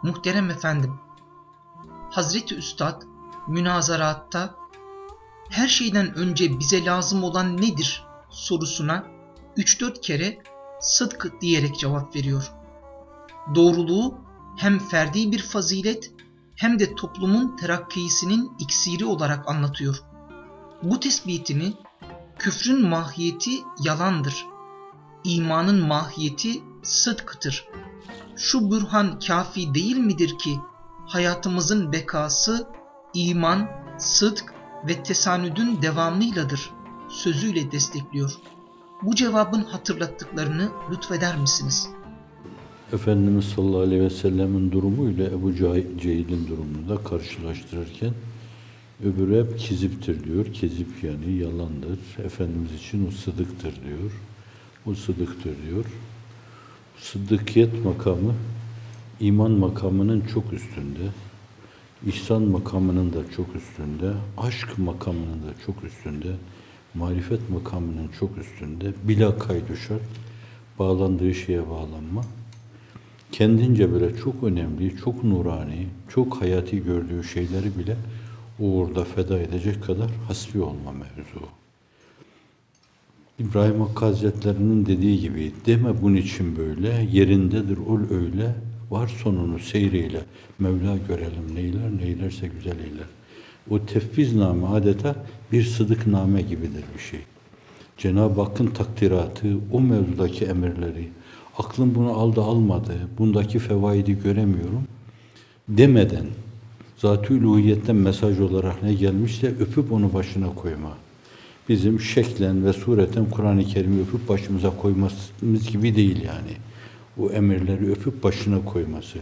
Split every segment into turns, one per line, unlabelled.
Muhterem efendim, Hazreti Üstad münazaratta her şeyden önce bize lazım olan nedir sorusuna 3-4 kere sıdk diyerek cevap veriyor. Doğruluğu hem ferdi bir fazilet hem de toplumun terakkisinin iksiri olarak anlatıyor. Bu tespitini küfrün mahiyeti yalandır, imanın mahiyeti sıdktır. Şu bürhan kafi değil midir ki hayatımızın bekası iman, sıdk ve tesanüdün devamıyladır sözüyle destekliyor. Bu cevabın hatırlattıklarını lütfeder misiniz?
Efendimiz sallallahu aleyhi ve sellemin durumuyla Ebu Cehil'in durumunu da karşılaştırırken öbürü hep kiziptir diyor. Kezip yani yalandır. Efendimiz için o sıdıktır diyor. O sıdıktır diyor. Sıddıkiyet makamı iman makamının çok üstünde. İhsan makamının da çok üstünde. Aşk makamının da çok üstünde. Marifet makamının çok üstünde. Bila kaydu şart. Bağlandığı şeye bağlanma. Kendince böyle çok önemli, çok nurani, çok hayati gördüğü şeyleri bile uğurda feda edecek kadar hasbi olma mevzu. İbrahim Hakkı Hazretleri'nin dediği gibi, deme bunun için böyle, yerindedir ol öyle, var sonunu seyreyle, Mevla görelim neyler, neylerse güzel eyler. O tefvizname adeta bir sıdıkname gibidir bir şey. Cenab-ı Hakk'ın takdiratı, o mevzudaki emirleri, aklım bunu aldı almadı, bundaki fevaidi göremiyorum demeden, Zat-ı Uluhiyet'ten mesaj olarak ne gelmişse öpüp onu başına koyma. Bizim şeklen ve sureten Kur'an-ı Kerim'i öpüp başımıza koymamız gibi değil yani. O emirleri öpüp başına koyması,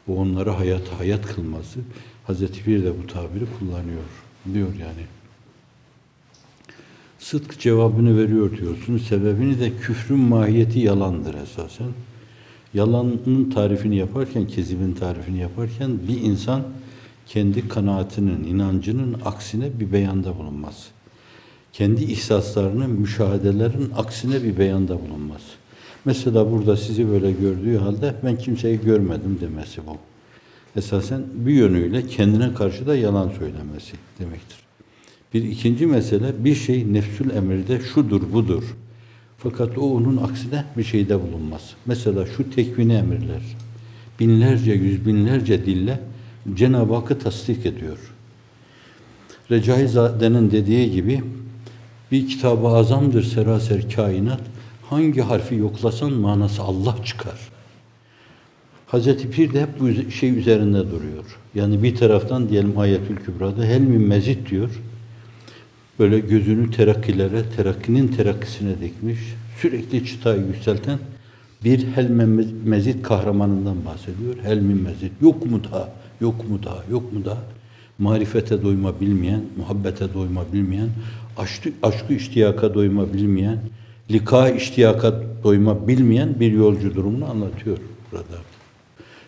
o onlara hayat kılması, Hazreti Pir de bu tabiri kullanıyor, diyor yani. Sıdk cevabını veriyor diyorsun. Sebebini de küfrün mahiyeti yalandır esasen. Yalanın tarifini yaparken, kezibin tarifini yaparken bir insan kendi kanaatinin, inancının aksine bir beyanda bulunmaz. Kendi ihsaslarının, müşahedelerin aksine bir beyanda bulunmaz. Mesela burada sizi böyle gördüğü halde ben kimseyi görmedim demesi bu. Esasen bir yönüyle kendine karşı da yalan söylemesi demektir. Bir ikinci mesele, bir şey nefsül emirde şudur, budur. Fakat o onun aksine bir şeyde bulunmaz. Mesela şu tekvini emirler, binlerce, yüz binlerce dille Cenab-ı Hakk'ı tasdik ediyor. Recaizade'nin dediği gibi, bir kitab-ı azamdır seraser kainat, hangi harfi yoklasan manası Allah çıkar. Hazreti Pir de hep bu şey üzerinde duruyor. Yani bir taraftan diyelim Ayetül Kübra'da helmin mezit diyor. Böyle gözünü terakkilere, terakkinin terakkisine dikmiş, sürekli çıtayı yükselten bir helmin mezit kahramanından bahsediyor. Helmin mezit, yok mu daha, yok mu daha, yok mu daha? Marifete doyma bilmeyen, muhabbete doyma bilmeyen, aşkı iştiyaka doyma bilmeyen, lika iştiyaka doyma bilmeyen bir yolcu durumunu anlatıyor burada.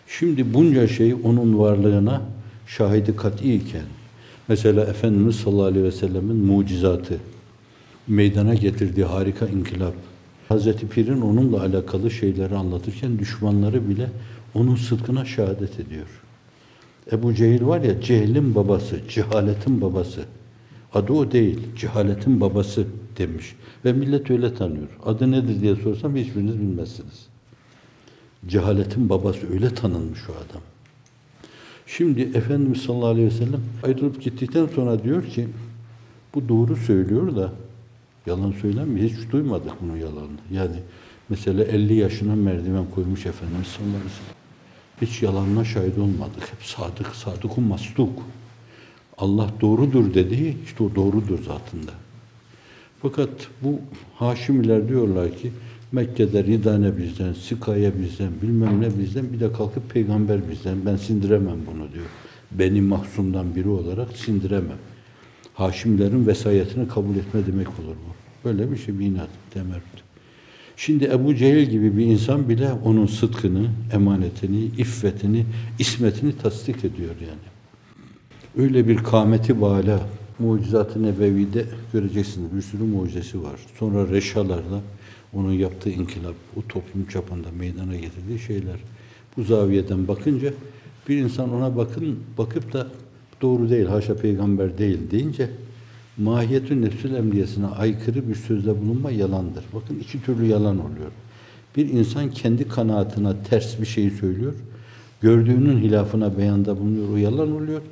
Şimdi bunca şey onun varlığına şahidi kat'i iken, mesela Efendimiz sallallahu aleyhi ve sellemin mucizatı, meydana getirdiği harika inkılap, Hazreti Pir'in onunla alakalı şeyleri anlatırken düşmanları bile onun sıdkına şehadet ediyor. Ebu Cehil var ya, cehlin babası, cehaletin babası. Adı o değil, cehaletin babası demiş. Ve millet öyle tanıyor. Adı nedir diye sorsam hiçbiriniz bilmezsiniz. Cehaletin babası, öyle tanınmış o adam. Şimdi Efendimiz sallallahu aleyhi ve sellem ayrılıp gittikten sonra diyor ki, bu doğru söylüyor da yalan söylemiyor. Hiç duymadık bunu yalanını. Yani mesela 50 yaşına merdiven koymuş Efendimiz sallallahu aleyhi ve sellem. Hiç yalanına şahit olmadık. Hep sadık, sadık-ı masduk. Allah doğrudur dediği, işte o doğrudur zatında. Fakat bu Haşimiler diyorlar ki, Mekke'de Ridane bizden, Sikaya bizden, bilmem ne bizden, bir de kalkıp peygamber bizden. Ben sindiremem bunu diyor. Beni mahzumdan biri olarak sindiremem. Haşimlerin vesayetini kabul etme demek olur bu. Böyle bir şey, bir inat, temerrüt. Şimdi Ebu Cehil gibi bir insan bile onun sıdkını, emanetini, iffetini, ismetini tasdik ediyor yani. Öyle bir kâmeti bâlâ, mucizat-ı nebevide göreceksiniz. Bir sürü mucizesi var. Sonra reşalarla onun yaptığı inkılap, o toplum çapında meydana getirdiği şeyler. Bu zaviyeden bakınca Bir insan ona bakıp da doğru değil, haşa peygamber değil deyince mahiyetün nefsül emniyesine aykırı bir sözde bulunma yalandır. Bakın iki türlü yalan oluyor. Bir insan kendi kanaatine ters bir şey söylüyor. Gördüğünün hilafına beyanda bulunuyor. O yalan oluyor.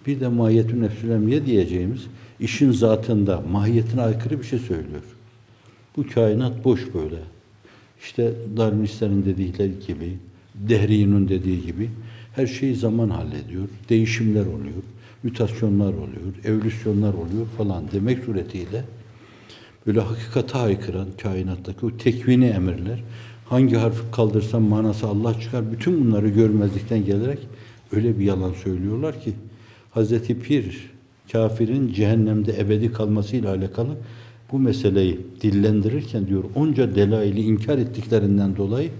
Bir de mahiyetün nefsül emniye diyeceğimiz işin zatında mahiyetine aykırı bir şey söylüyor. Bu kainat boş böyle. İşte Darwinistlerin dedikleri gibi, Dehriyun'un dediği gibi her şeyi zaman hallediyor. Değişimler oluyor, mütasyonlar oluyor, evolisyonlar oluyor falan demek suretiyle böyle hakikate aykıran kainattaki o tekvini emirler, hangi harfi kaldırsam manası Allah çıkar, bütün bunları görmezlikten gelerek öyle bir yalan söylüyorlar ki Hazreti Pir kafirin cehennemde ebedi kalmasıyla alakalı bu meseleyi dillendirirken diyor onca delaili inkar ettiklerinden dolayı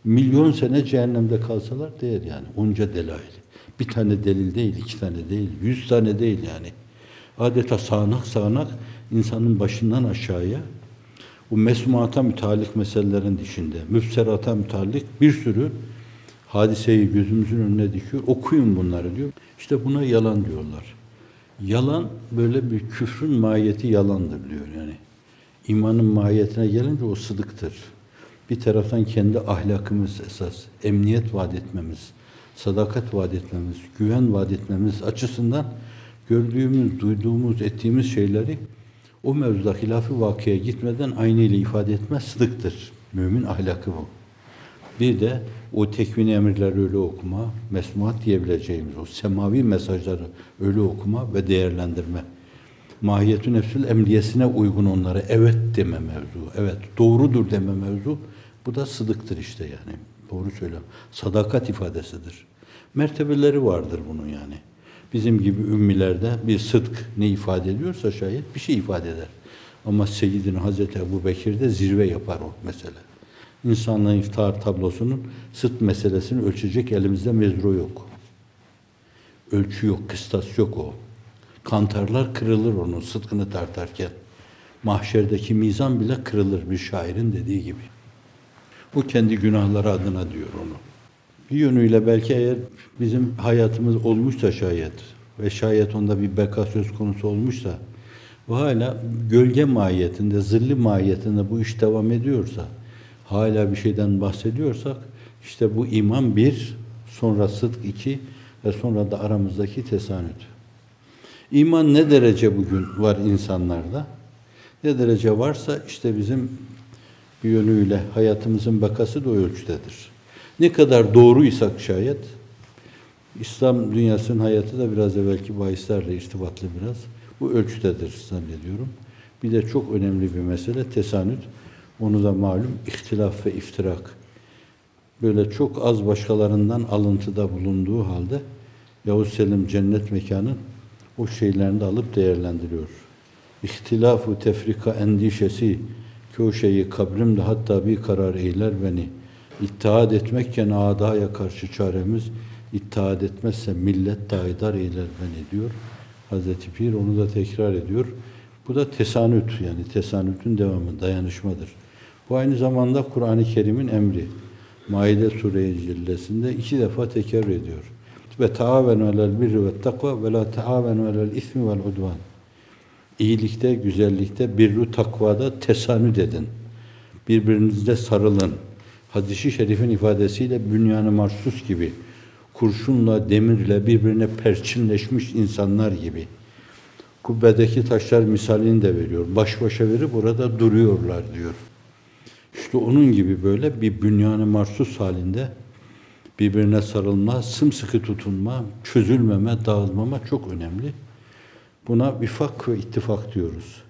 milyon sene cehennemde kalsalar değer yani. Onca delail. Bir tane delil değil, iki tane değil, 100 tane değil yani. Adeta sağanak sağanak insanın başından aşağıya bu mesmuata müteallik meselelerin dışında, müfserata müteallik bir sürü hadiseyi gözümüzün önüne dikiyor. Okuyun bunları diyor. İşte buna yalan diyorlar. Yalan böyle bir küfrün mahiyeti yalandır diyor yani. İmanın mahiyetine gelince o sıdıktır. Bir taraftan kendi ahlakımız esas, emniyet vaat etmemiz, sadakat vaat etmemiz, güven vaat etmemiz açısından gördüğümüz, duyduğumuz, ettiğimiz şeyleri o mevzuda hilaf-ı vakıya gitmeden aynıyla ifade etmez, sıdıktır. Mümin ahlakı bu. Bir de o tekvini emirleri öyle okuma, mesmuat diyebileceğimiz o semavi mesajları öyle okuma ve değerlendirme. Mahiyetü nefsül emniyesine uygun onlara evet deme mevzu, evet doğrudur deme mevzu, bu da sıdıktır işte yani. Doğru söylüyorum. Sadakat ifadesidir. Mertebeleri vardır bunun yani. Bizim gibi ümmilerde bir sıdk ne ifade ediyorsa şayet bir şey ifade eder. Ama Seyyidina Hazreti Ebu Bekir'de zirve yapar o mesele. İnsanlığın iftihar tablosunun sıdk meselesini ölçecek elimizde mezru yok. Ölçü yok, kıstas yok o. Kantarlar kırılır onun sıdkını tartarken. Mahşerdeki mizan bile kırılır bir şairin dediği gibi. O kendi günahları adına diyor onu. Bir yönüyle belki eğer bizim hayatımız olmuşsa şayet ve şayet onda bir beka söz konusu olmuşsa ve hala gölge mahiyetinde, zilli mahiyetinde bu iş devam ediyorsa, hala bir şeyden bahsediyorsak işte bu iman bir, sonra sıdk iki ve sonra da aramızdaki tesanüt. İman ne derece bugün var insanlarda? Ne derece varsa işte bizim bir yönüyle hayatımızın bakası da o ölçüdedir. Ne kadar doğruysak şayet, İslam dünyasının hayatı da biraz evvelki bahislerle irtibatlı biraz. Bu ölçüdedir zannediyorum. Bir de çok önemli bir mesele tesanüt. Onu da malum ihtilaf ve iftirak. Böyle çok az başkalarından alıntıda bulunduğu halde Yavuz Selim cennet mekanı o şeylerini de alıp değerlendiriyor. İhtilaf-ı tefrika endişesi köşeyi kabrimde hatta bir karar eyler beni. İttihat etmekken adaya karşı çaremiz, İttihat etmezse millet daidar eyler beni diyor. Hazreti Pir onu da tekrar ediyor. Bu da tesanüt yani tesanütün devamı, dayanışmadır. Bu aynı zamanda Kur'an-ı Kerim'in emri. Maide Sure-i Cellesi'nde 2 defa tekrar ediyor. Ve taavenu alel birri ve takva ve la taavenu alel ismi vel udvan. İyilikte, güzellikte, birru takvada tesanüt edin. Birbirinizle sarılın. Hadis-i şerifin ifadesiyle bünyan-ı marsus gibi, kurşunla, demirle birbirine perçinleşmiş insanlar gibi. Kubbedeki taşlar misalini de veriyor. Baş başa verip burada duruyorlar diyor. İşte onun gibi böyle bir bünyan-ı marsus halinde birbirine sarılma, sımsıkı tutunma, çözülmeme, dağılmama çok önemli. Buna vifak ve ittifak diyoruz.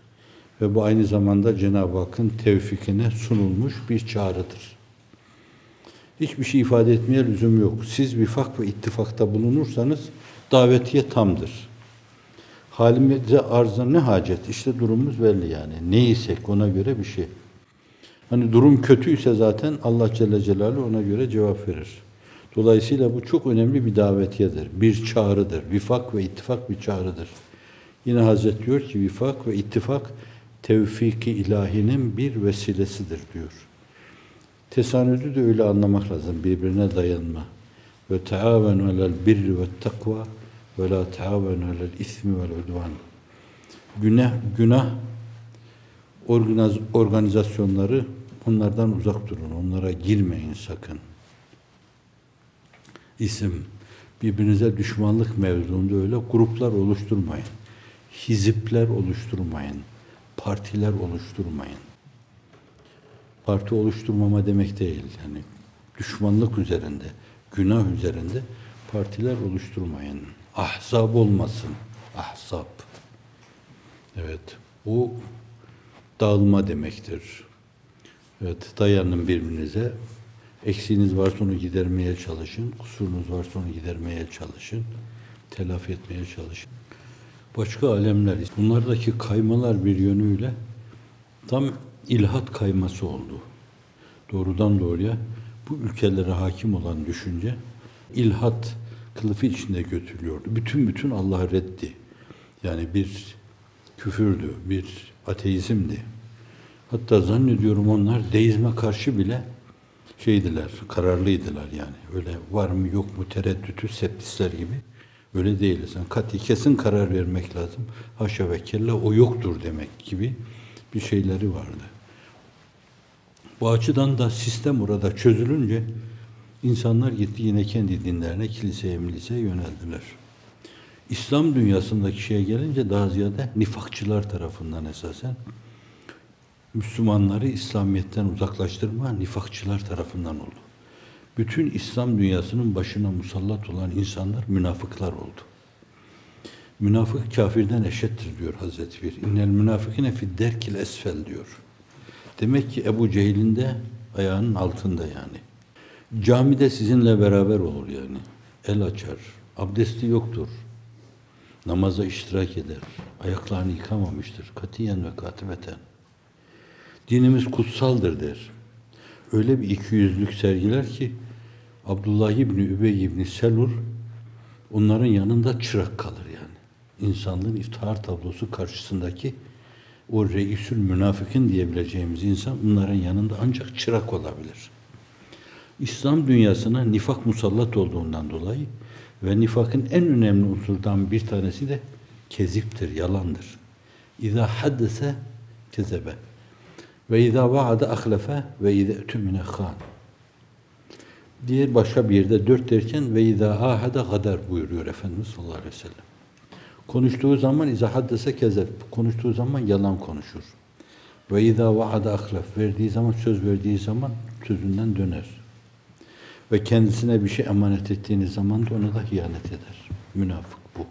Ve bu aynı zamanda Cenab-ı Hakk'ın tevfikine sunulmuş bir çağrıdır. Hiçbir şey ifade etmeye lüzum yok. Siz vifak ve ittifakta bulunursanız davetiye tamdır. Halimize arza ne hacet? İşte durumumuz belli yani. Neysek ona göre bir şey. Hani durum kötüyse zaten Allah Celle Celaluhu ona göre cevap verir. Dolayısıyla bu çok önemli bir davetiyedir. Bir çağrıdır. Vifak ve ittifak bir çağrıdır. Yine Hazret diyor ki vifak ve ittifak tevfik-i ilahinin bir vesilesidir diyor. Tesanüdü de öyle anlamak lazım. Birbirine dayanma. ve taavenu alel birri ve takva ve la taavenu alel ismi vel udvan. Günah organizasyonları, onlardan uzak durun. Onlara girmeyin sakın. İsim, birbirinize düşmanlık mevzuunda öyle gruplar oluşturmayın. Hizipler oluşturmayın. Partiler oluşturmayın. Parti oluşturmama demek değil. Yani düşmanlık üzerinde, günah üzerinde partiler oluşturmayın. Ahzab olmasın. Ahzab. Evet. O dağılma demektir. Evet. Dayanın birbirinize. Eksiğiniz varsa onu gidermeye çalışın. Kusurunuz varsa onu gidermeye çalışın. Telafi etmeye çalışın. Başka alemler. Bunlardaki kaymalar bir yönüyle tam ilhat kayması oldu. Doğrudan doğruya bu ülkelere hakim olan düşünce ilhat kılıfı içinde götürülüyordu. Bütün Allah'ı reddi. Yani bir küfürdü, bir ateizmdi. Hatta zannediyorum onlar deizme karşı bile kararlıydılar yani. Öyle var mı yok mu tereddütü septistler gibi. Öyle değil. Sen kesin karar vermek lazım. Haşa ve kella o yoktur demek gibi bir şeyleri vardı. Bu açıdan da sistem orada çözülünce insanlar gitti yine kendi dinlerine, kiliseye, miliseye yöneldiler. İslam dünyasındaki şeye gelince daha ziyade nifakçılar tarafından esasen Müslümanları İslamiyet'ten uzaklaştırma nifakçılar tarafından oldu. Bütün İslam dünyasının başına musallat olan insanlar münafıklar oldu. Münafık kafirden eşittir diyor Hazreti Bir. İnnel münafıkine fid derkil esfel diyor. Demek ki Ebu Cehil'in de ayağının altında yani. Camide sizinle beraber olur yani. El açar. Abdesti yoktur. Namaza iştirak eder. Ayaklarını yıkamamıştır. Katiyen ve katibeten. Dinimiz kutsaldır der. Öyle bir ikiyüzlülük sergiler ki Abdullah İbni Übey İbni Selul onların yanında çırak kalır yani. İnsanlığın iftihar tablosu karşısındaki o reisül münafıkın diyebileceğimiz insan bunların yanında ancak çırak olabilir. İslam dünyasına nifak musallat olduğundan dolayı ve nifakın en önemli unsurdan bir tanesi de keziptir, yalandır. İzâ haddese kezebe ve izâ vaada ahlefe ve izâ tümine khan. Diğer başka bir yerde 4 derken ve izâ ahade gadar buyuruyor Efendimiz sallallahu aleyhi ve sellem. Konuştuğu zaman izâ haddese kezeb. Konuştuğu zaman yalan konuşur. Ve izâ vaada ahlef. Söz verdiği zaman sözünden döner. Ve kendisine bir şey emanet ettiğiniz zaman da ona da hıyanet eder. Münafık bu.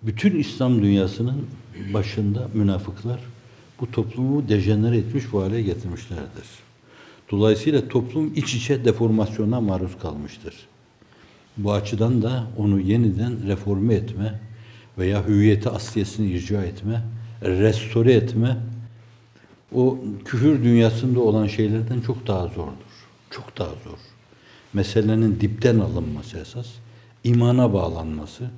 Bütün İslam dünyasının başında münafıklar bu toplumu dejenere etmiş bu hale getirmişlerdir. Dolayısıyla toplum iç içe deformasyona maruz kalmıştır. Bu açıdan da onu yeniden reforme etme veya hüviyeti asliyesini icra etme, restore etme, o küfür dünyasında olan şeylerden çok daha zordur. Çok daha zor. Meselenin dipten alınması esas, imana bağlanması,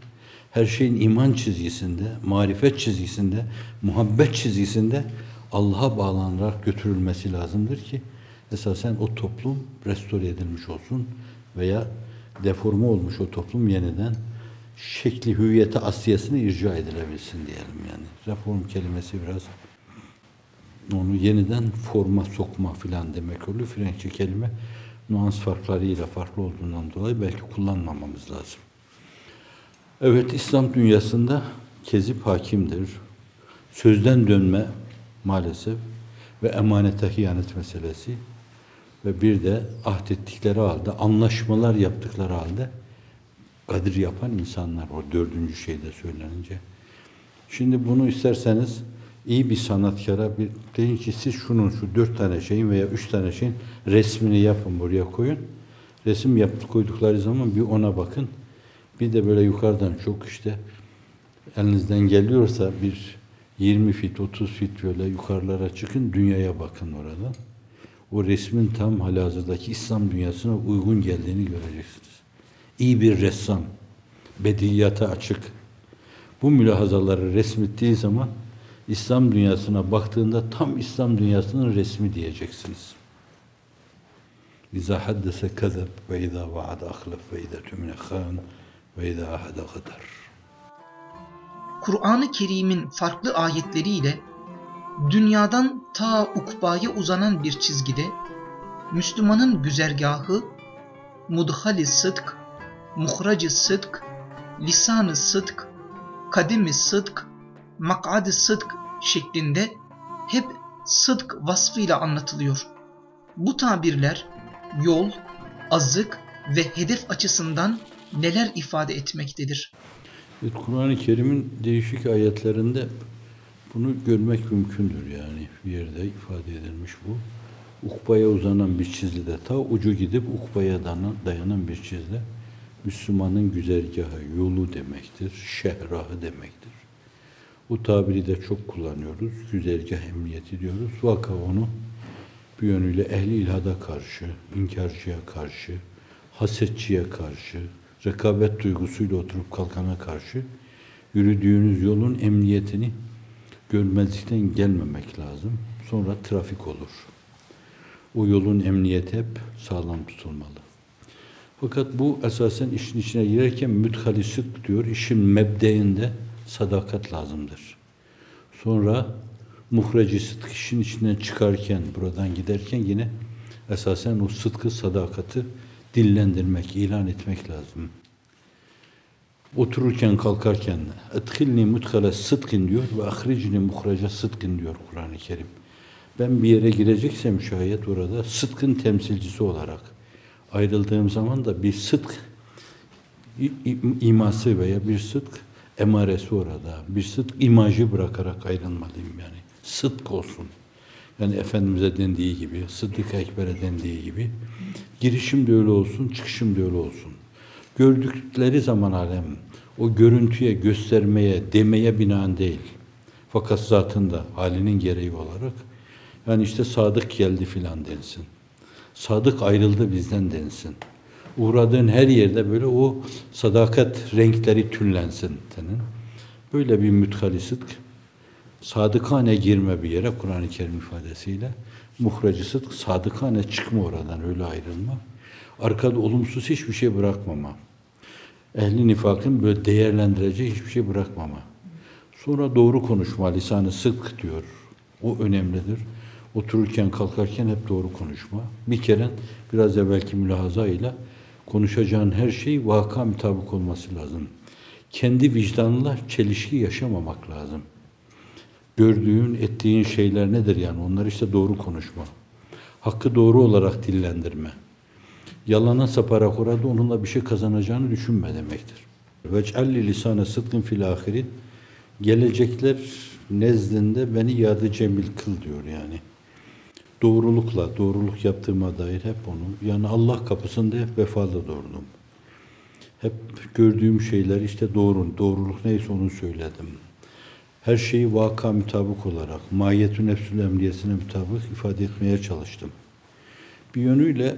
her şeyin iman çizgisinde, marifet çizgisinde, muhabbet çizgisinde Allah'a bağlanarak götürülmesi lazımdır ki esasen o toplum restore edilmiş olsun veya deforme olmuş o toplum yeniden şekli, hüviyeti, asliyesini icra edilebilsin diyelim yani. Reform kelimesi biraz onu yeniden forma sokma filan demek oluyor. Frenkçe kelime nuans farklarıyla farklı olduğundan dolayı belki kullanmamamız lazım. Evet, İslam dünyasında kezip hakimdir. Sözden dönme maalesef ve emanete hıyanet meselesi ve bir de ahdettikleri halde, anlaşmalar yaptıkları halde gadir yapan insanlar o 4. şeyde söylenince. Şimdi bunu isterseniz iyi bir sanatkara deyin ki siz şu 4 tane şeyin veya 3 tane şeyin resmini yapın, buraya koyun. Resim koydukları zaman bir ona bakın. Bir de böyle yukarıdan çok elinizden geliyorsa bir 20 fit, 30 fit böyle yukarılara çıkın, dünyaya bakın orada. O resmin tam halihazırdaki İslam dünyasına uygun geldiğini göreceksiniz. İyi bir ressam, bedihiyata açık. Bu mülahazaları resmettiği zaman İslam dünyasına baktığında tam İslam dünyasının resmi diyeceksiniz. İza haddese kezeb ve izâ vaada ahlef ve izâ tümine khân ve izâ ahade gadar.
Kur'an-ı Kerim'in farklı ayetleriyle dünyadan ta ukbaya uzanan bir çizgide Müslümanın güzergahı, mudhali sıdk, muhracı sıdk, lisan-ı sıdk, kademi sıdk, mak'ad-ı sıdk şeklinde hep sıdk vasfıyla anlatılıyor. Bu tabirler yol, azık ve hedef açısından neler ifade etmektedir?
Evet, Kur'an-ı Kerim'in değişik ayetlerinde bunu görmek mümkündür yani. Bir yerde ifade edilmiş bu. Ukbaya uzanan bir çizgide, ta ucu gidip ukbaya dayanan bir çizgide Müslümanın güzergahı, yolu demektir, şehrahı demektir. Bu tabiri de çok kullanıyoruz. Güzergah emniyeti diyoruz. Vaka onu bir yönüyle ehli ilhada karşı, inkarcıya karşı, hasetçiye karşı, rekabet duygusuyla oturup kalkana karşı yürüdüğünüz yolun emniyetini görmezlikten gelmemek lazım. Sonra trafik olur. O yolun emniyeti hep sağlam tutulmalı. Fakat bu esasen işin içine girerken müdhali sıdk diyor. İşin mebdeinde sadakat lazımdır. Sonra muhreci sıdk işin içinden çıkarken, buradan giderken yine esasen o sıdkı, sadakati dillendirmek, ilan etmek lazım. Otururken, kalkarken "Edhilni mudhale sıdkın" diyor ve "Ahricni muhraca sıdkın" diyor Kur'an-ı Kerim. Ben bir yere gireceksem şayet orada sıdkın temsilcisi olarak ayrıldığım zaman da bir sıdk iması veya bir sıdk emaresi orada, bir sıdk imajı bırakarak ayrılmalıyım yani. Sıdk olsun. Yani Efendimiz'e dendiği gibi, Sıddık-ı Ekber'e dendiği gibi girişim de öyle olsun, çıkışım da öyle olsun. Gördükleri zaman alem o görüntüye, göstermeye, demeye binaen değil. Fakat zatında, halinin gereği olarak yani işte Sadık geldi filan densin. Sadık ayrıldı bizden densin. Uğradığın her yerde böyle o sadakat renkleri tüllensin senin. Böyle bir müdhali sıdk, sadıkane girme bir yere Kur'an-ı Kerim ifadesiyle, muhracı sıdk, sadıkane çıkma oradan, öyle ayrılma. Arkada olumsuz hiçbir şey bırakmama. Ehli nifakın böyle değerlendireceği hiçbir şey bırakmama. Sonra doğru konuşma, lisan-ı sıdk diyor. O önemlidir. Otururken, kalkarken hep doğru konuşma. Bir kere biraz evvelki mülahaza ile konuşacağın her şey vaka mutabık olması lazım. Kendi vicdanla çelişki yaşamamak lazım. Gördüğün, ettiğin şeyler nedir yani? Onlar işte doğru konuşma. Hakkı doğru olarak dillendirme. Yalana saparak orada onunla bir şey kazanacağını düşünme demektir. Vec'alli lisane sıdkın fil ahirin. Gelecekler nezdinde beni yadı cemil kıl diyor yani. Doğrulukla, doğruluk yaptığıma dair hep onu, yani Allah kapısında hep vefalı durdum. Hep gördüğüm şeyler işte doğruluk neyse onu söyledim. Her şeyi vaka mutabık olarak, mahiyetü nefsül emniyesine mutabık ifade etmeye çalıştım. Bir yönüyle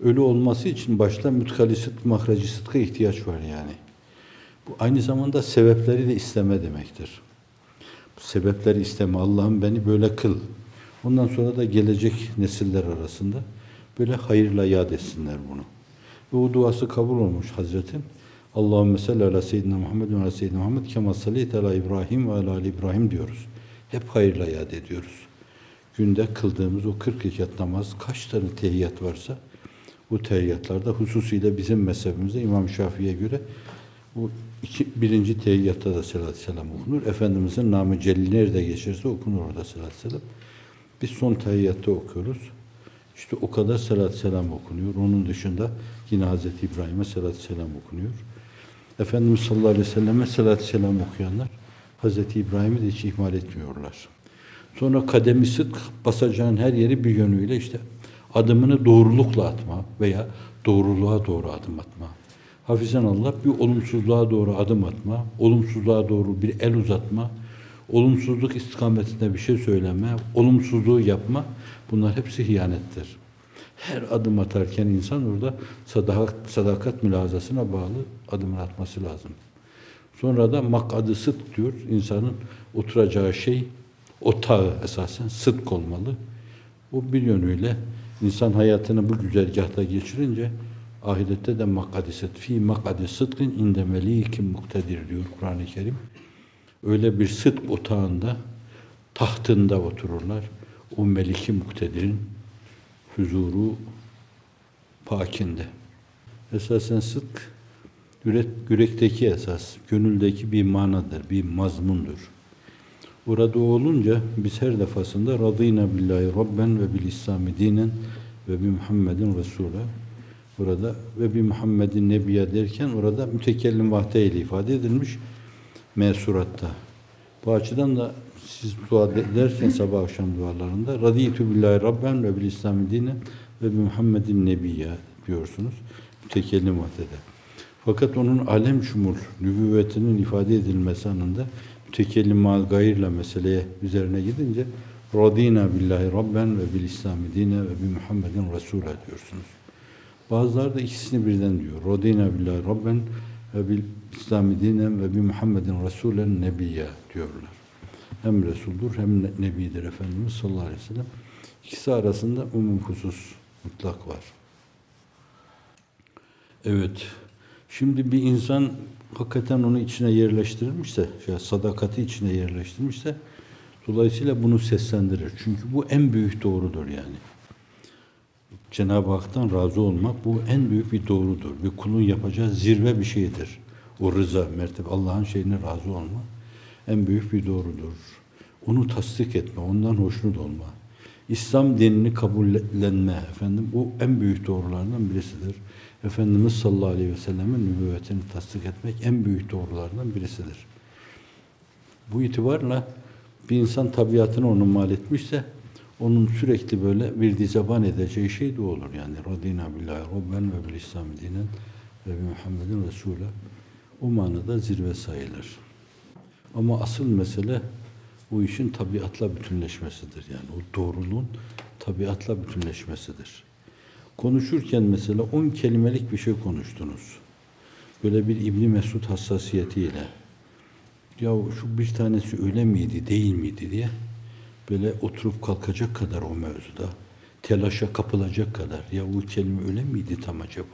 öyle olması için başta müdhali sıdk, mahracı sıdka ihtiyaç var yani. Bu aynı zamanda sebepleri de isteme demektir. Bu sebepleri isteme, Allah'ım beni böyle kıl. Ondan sonra da gelecek nesiller arasında böyle hayırla yad etsinler bunu. Ve o duası kabul olmuş Hazretim. Allahümme salli ala seyyidina Muhammed ve ala seyyidina Muhammed kema sallayte ala İbrahim ve ala ali İbrahim diyoruz. Hep hayırla yad ediyoruz. Günde kıldığımız o 40 rekat namaz, kaç tane tehiyyat varsa bu tehiyyatlarda hususiyle bizim mezhebimizde İmam Şafii'ye göre bu birinci tehiyyatta da salatü selam okunur. Efendimizin namı celil nerede geçerse okunur orada salatü selam. Biz son tehiyyatta okuyoruz. İşte o kadar salatü selam okunuyor. Onun dışında yine Hazreti İbrahim'e salatü selam okunuyor. Efendimiz sallallahu aleyhi ve selleme salatü selam okuyanlar Hazreti İbrahim'i de hiç ihmal etmiyorlar. Sonra kademi sıdk, basacağın her yeri bir yönüyle işte adımını doğrulukla atma veya doğruluğa doğru adım atma. Hafizan Allah bir olumsuzluğa doğru adım atma, olumsuzluğa doğru bir el uzatma, olumsuzluk istikametinde bir şey söyleme, olumsuzluğu yapma, bunlar hepsi hiyanettir. Her adım atarken insan orada sadakat mülazasına bağlı adımını atması lazım. Sonra da mak'ad-ı sıdk diyor, insanın oturacağı şey, otağı esasen sıdk olmalı. O bir yönüyle İnsan hayatını bu güzergahta geçirince ahirette de makadiset fi makadi sıdkın inde melikin muktedir diyor Kur'an-ı Kerim. Öyle bir sıdk otağında, tahtında otururlar. O meliki muktedirin huzuru pakinde. Esasen sıdk yürekteki esas, gönüldeki bir manadır, bir mazmundur. Burada olunca biz her defasında radînâ billahi rabben ve bil İslâmi dînen ve bi Muhammedin Resûlâ. Burada ve bi Muhammedin Nebiye derken orada mütekellim vahde ile ifade edilmiş mesuratta. Bu açıdan da siz dua ederken sabah akşam dualarında radîtü billahi rabben ve bil İslâmi dînen ve bi Muhammedin Nebiye diyorsunuz mütekellim vahdede. Fakat onun alem şumul nübüvvetinin ifade edilmesi anında mütekellim mal gayırla meseleye üzerine gidince radînâ billahi rabben ve bil İslâmi dîne ve bi Muhammedin Resûlâ diyorsunuz. Bazıları da ikisini birden diyor. Radînâ billahi rabben ve bil İslâmi dînen ve bi Muhammedin Resûlen nebiyya diyorlar. Hem Resul'dur hem Nebidir Efendimiz sallallahu aleyhi ve sellem. İkisi arasında umum husus mutlak var. Evet. Şimdi bir insan hakikaten onu içine yerleştirilmişse, sadakati içine yerleştirmişse dolayısıyla bunu seslendirir. Çünkü bu en büyük doğrudur yani. Cenab-ı Hak'tan razı olmak bu en büyük bir doğrudur. Bir kulun yapacağı zirve bir şeydir. O rıza, mertebe, Allah'ın şeyine razı olma en büyük bir doğrudur. Onu tasdik etme, ondan hoşnut olma. İslam dinini kabullenme efendim bu en büyük doğrulardan birisidir. Efendimiz sallallahu aleyhi ve sellemin nübüvvetini tasdik etmek en büyük doğrulardan birisidir. Bu itibarla bir insan tabiatını onu mal etmişse onun sürekli böyle bir dizaban edeceği şey de olur yani. Radînâ billahi rabben ve bil İslâmi dînen ve bi Muhammedin Resûlâ. O manada zirve sayılır. Ama asıl mesele bu işin tabiatla bütünleşmesidir. Yani o doğruluğun tabiatla bütünleşmesidir. Konuşurken mesela 10 kelimelik bir şey konuştunuz. Böyle bir İbn Mesud hassasiyetiyle. Ya şu bir tanesi öyle miydi, değil miydi diye böyle oturup kalkacak kadar o mevzuda, telaşa kapılacak kadar. Ya bu kelime öyle miydi tam acaba?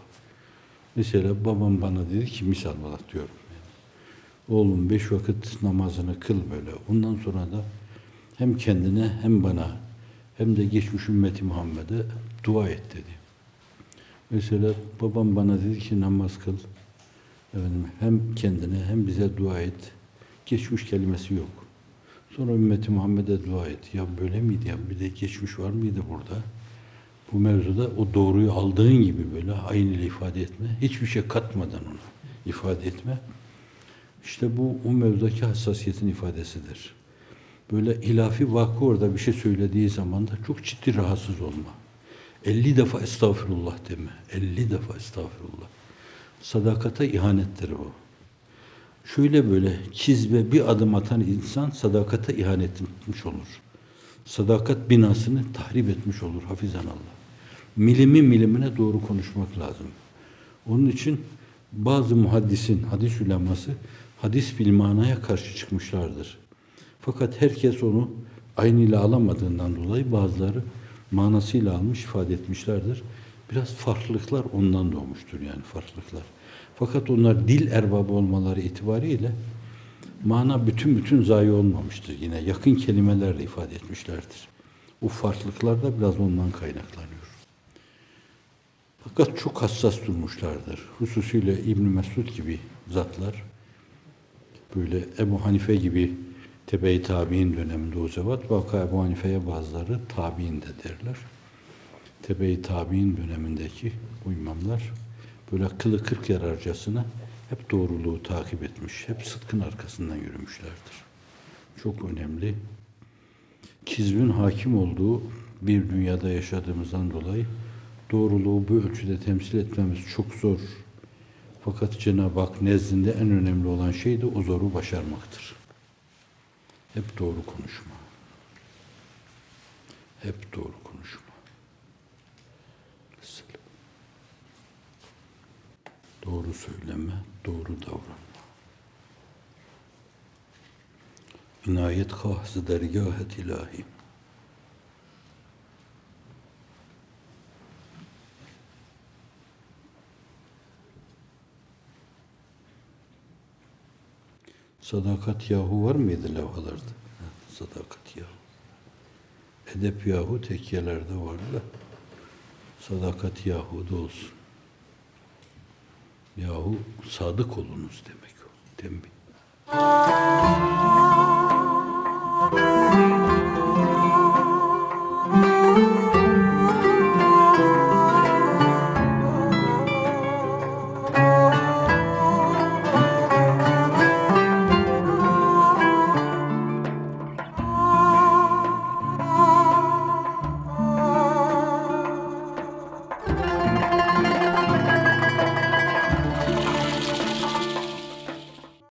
Mesela babam bana dedi ki, misal olarak diyorum. Yani, oğlum 5 vakit namazını kıl böyle. Ondan sonra da hem kendine hem bana hem de geçmiş ümmeti Muhammed'e dua et dedi. Mesela babam bana dedi ki namaz kıl. Efendim, hem kendine hem bize dua et. Geçmiş kelimesi yok. Sonra ümmeti Muhammed'e dua et. Ya böyle miydi ya? Bir de geçmiş var mıydı burada? Bu mevzuda o doğruyu aldığın gibi böyle aynı ifade etme. Hiçbir şey katmadan onu ifade etme. İşte bu o mevzudaki hassasiyetin ifadesidir. Böyle ilafi vakı orada bir şey söylediği zaman da çok ciddi rahatsız olma. 50 defa estağfurullah deme. 50 defa estağfurullah. Sadakata ihanettir bu. Şöyle böyle kizbe bir adım atan insan sadakata ihanet etmiş olur. Sadakat binasını tahrip etmiş olur hafizanallah. Milimi milimine doğru konuşmak lazım. Onun için bazı muhaddisin, hadis uleması hadis bil manaya karşı çıkmışlardır. Fakat herkes onu aynıyla alamadığından dolayı bazıları manasıyla almış, ifade etmişlerdir. Biraz farklılıklar ondan doğmuştur yani farklılıklar. Fakat onlar dil erbabı olmaları itibariyle mana bütün zayi olmamıştır. Yine yakın kelimelerle ifade etmişlerdir. O farklılıklar da biraz ondan kaynaklanıyor. Fakat çok hassas durmuşlardır. Hususiyle İbn Mesud gibi zatlar, böyle Ebu Hanife gibi tebe-i tabi'in döneminde o zevat, vaka Ebu Hanife'ye bazıları tabi'in de derler. Tebe-i tabi'in dönemindeki bu imamlar böyle kılı kırk yararcasına hep doğruluğu takip etmiş, hep sıdkın arkasından yürümüşlerdir. Çok önemli. Kizbin hakim olduğu bir dünyada yaşadığımızdan dolayı doğruluğu bu ölçüde temsil etmemiz çok zor. Fakat Cenab-ı Hak nezdinde en önemli olan şey de o zoru başarmaktır. Hep doğru konuşma. Hep doğru konuşma. Mesela. Doğru söyleme, doğru davranma. İnayet kahzı dergâhet ilahi. Sadakat yahu var mıydı levhalarda? Sadakat yahu. Edep yahu tekkiyelerde vardı da. Sadakat yahu da olsun. Yahu sadık olunuz demek o. Tembih.